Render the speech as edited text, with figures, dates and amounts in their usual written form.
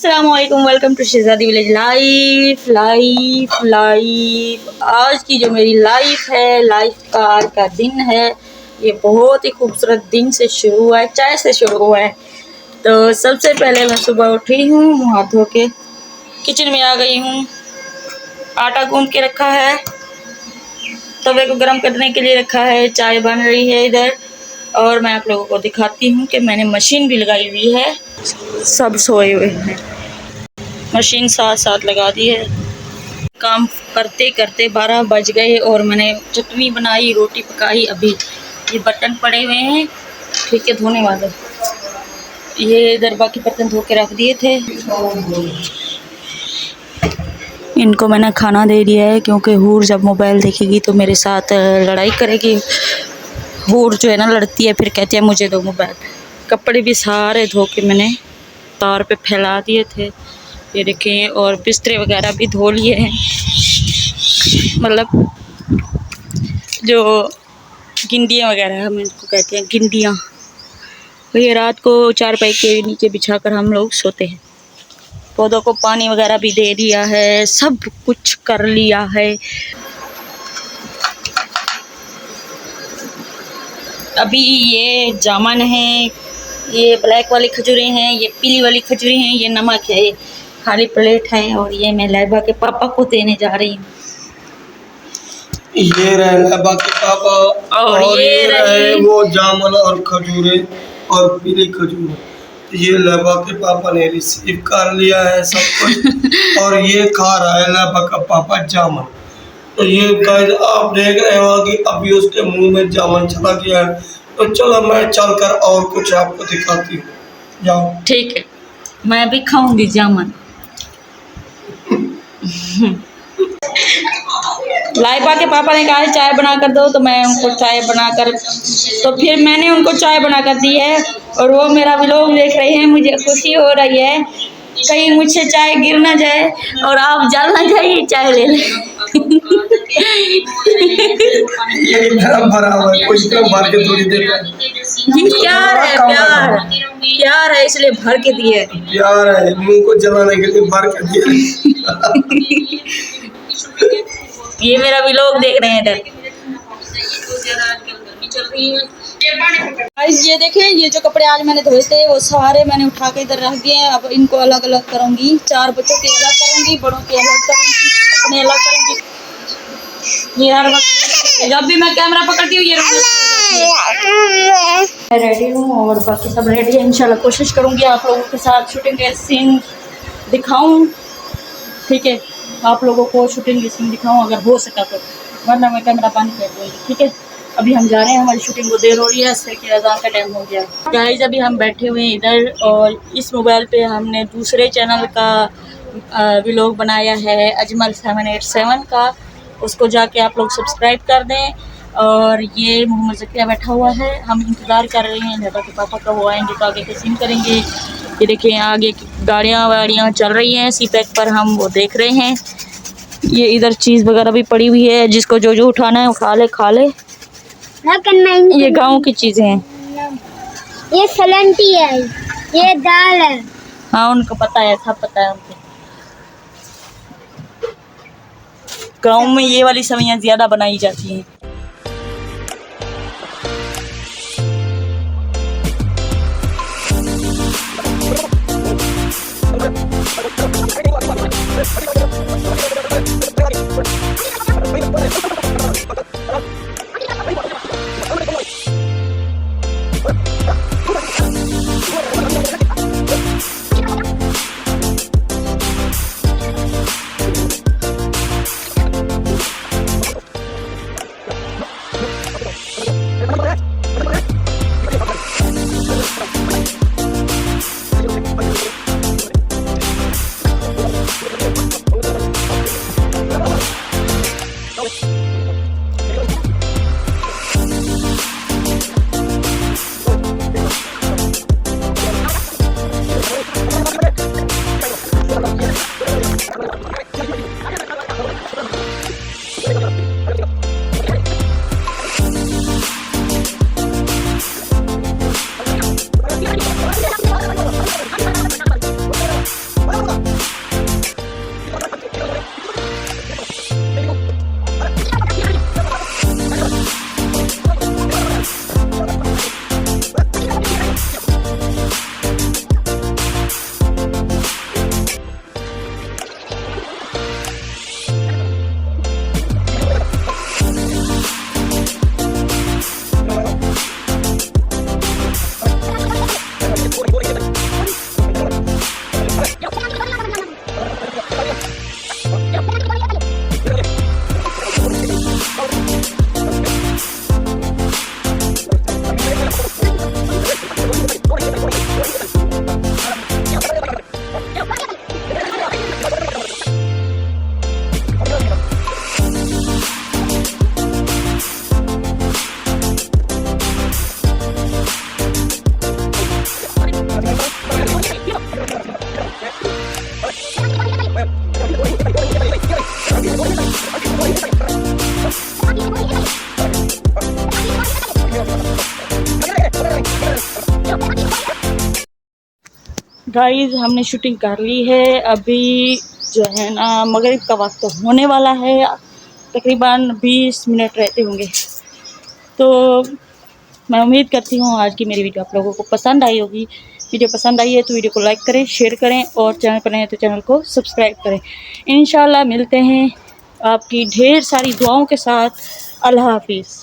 अस्सलामुअलैकुम, welcome to Shahzadi village life. आज की जो मेरी लाइफ है, लाइफ का आज का दिन है, ये बहुत ही खूबसूरत दिन से शुरू हुआ है, चाय से शुरू हुआ है। तो सबसे पहले मैं सुबह उठी हूँ, मुँह हाथ धो के किचन में आ गई हूँ। आटा गूंद के रखा है, तवे को गर्म करने के लिए रखा है, चाय बन रही है इधर। और मैं आप लोगों को दिखाती हूँ कि मैंने मशीन भी लगाई हुई है। सब सोए हुए हैं, मशीन साथ साथ लगा दी है। काम करते करते 12 बज गए और मैंने चटनी बनाई, रोटी पकाई। अभी ये बर्तन पड़े हुए हैं, ठीक है, धोने वाले। ये इधर बाकी बर्तन धो के रख दिए थे। इनको मैंने खाना दे दिया है, क्योंकि हूर जब मोबाइल देखेगी तो मेरे साथ लड़ाई करेगी। हूर जो है ना, लड़ती है, फिर कहती है मुझे दो मोबाइल। कपड़े भी सारे धो के मैंने तार पे फैला दिए थे, ये देखें। और बिस्तरे वगैरह भी धो लिए हैं, मतलब जो गिंडियाँ वगैरह हम इनको कहते हैं, गिंडियाँ। तो ये रात को चारपाई के नीचे बिछा कर हम लोग सोते हैं। पौधों को पानी वगैरह भी दे दिया है, सब कुछ कर लिया है। अभी ये जामुन है, ये ब्लैक वाली खजूरें हैं, ये पीली वाली खजूरें हैं, ये नमक है, ये खाली प्लेट है। और ये मैं लैबा के पापा को देने जा रही हूँ। ये रहे लैबा के पापा, और ये रहे वो जामुन और खजूरें और पीली खजूरें। ये लैबा के पापा ने रिसीव कर लिया है सब कुछ। और ये खा रहा है लैबा का पापा जामुन। तो ये गाइस आप देख रहे हो कि अभी उसके मुंह में जामुन चला गया है। तो चलो मैं चलकर और कुछ आपको दिखाती हूँ, जाओ। ठीक है, मैं भी खाऊंगी जामुन। लाइबा के पापा ने कहा है चाय बना कर दो, तो मैं उनको चाय बनाकर, तो फिर मैंने उनको चाय बनाकर दी है। और वो मेरा व्लॉग देख रहे हैं, मुझे खुशी हो रही है, कहीं मुझसे चाय गिर ना जाए और आप जल ना जाइए, चाय ले लें। ये भरा हुआ है, कुछ तो भर के थोड़ी देता है। ये प्यार है, प्यार है, इसलिए भर के दिए। प्यार है, मुंह को जलाने के लिए भर के दिया। ये मेरा व्लॉग देख रहे हैं इधर। ये देखें, ये जो कपड़े आज मैंने धोए थे वो सारे मैंने उठा के इधर रख दिए हैं। अब इनको अलग अलग करूंगी, 4 बच्चों के अलग करूंगी, बड़ों के अलग करूंगी, अपने अलग करूंगी। ये हर वक्त जब भी मैं कैमरा पकड़ती हूँ ये मैं रेडी हूँ और बाकी सब रेडी है। इंशाल्लाह कोशिश करूंगी आप लोगों के साथ शूटिंग के सीन दिखाऊं, ठीक है, आप लोगों को शूटिंग के सीन दिखाऊं अगर हो सका तो, वरना मैं कैमरा बंद कर दूँगी, ठीक है। अभी हम जा रहे हैं, हमारी शूटिंग को देर हो रही है, इससे कि अज़ान का टाइम हो गया। गाइस अभी हम बैठे हुए हैं इधर, और इस मोबाइल पे हमने दूसरे चैनल का व्लॉग बनाया है, अजमल 787 का। उसको जाके आप लोग सब्सक्राइब कर दें। और ये मोहम्मद ज़किया बैठा हुआ है, हम इंतज़ार कर रहे हैं लैबा के पापा का, वो आएंगे तो आगे के सीन करेंगे। ये देखें आगे की गाड़ियाँ वाड़ियाँ चल रही हैं, सी पैक पर हम वो देख रहे हैं। ये इधर चीज़ वगैरह भी पड़ी हुई है, जिसको जो जो उठाना है उठा ले, खा ले। ये गांव की चीजें हैं। ये सलंटी है, ये दाल है। हाँ उनको पता है, सब पता है उनको। गांव में ये वाली सब्जियां ज्यादा बनाई जाती हैं। गाइस हमने शूटिंग कर ली है। अभी जो है ना मगरिब का वक्त तो होने वाला है, तकरीबन 20 मिनट रहते होंगे। तो मैं उम्मीद करती हूँ आज की मेरी वीडियो आप लोगों को पसंद आई होगी। वीडियो पसंद आई है तो वीडियो को लाइक करें, शेयर करें और चैनल पर नए हैं तो चैनल को सब्सक्राइब करें। इंशाल्लाह मिलते हैं आपकी ढेर सारी दुआओं के साथ। अल्लाह हाफिज़।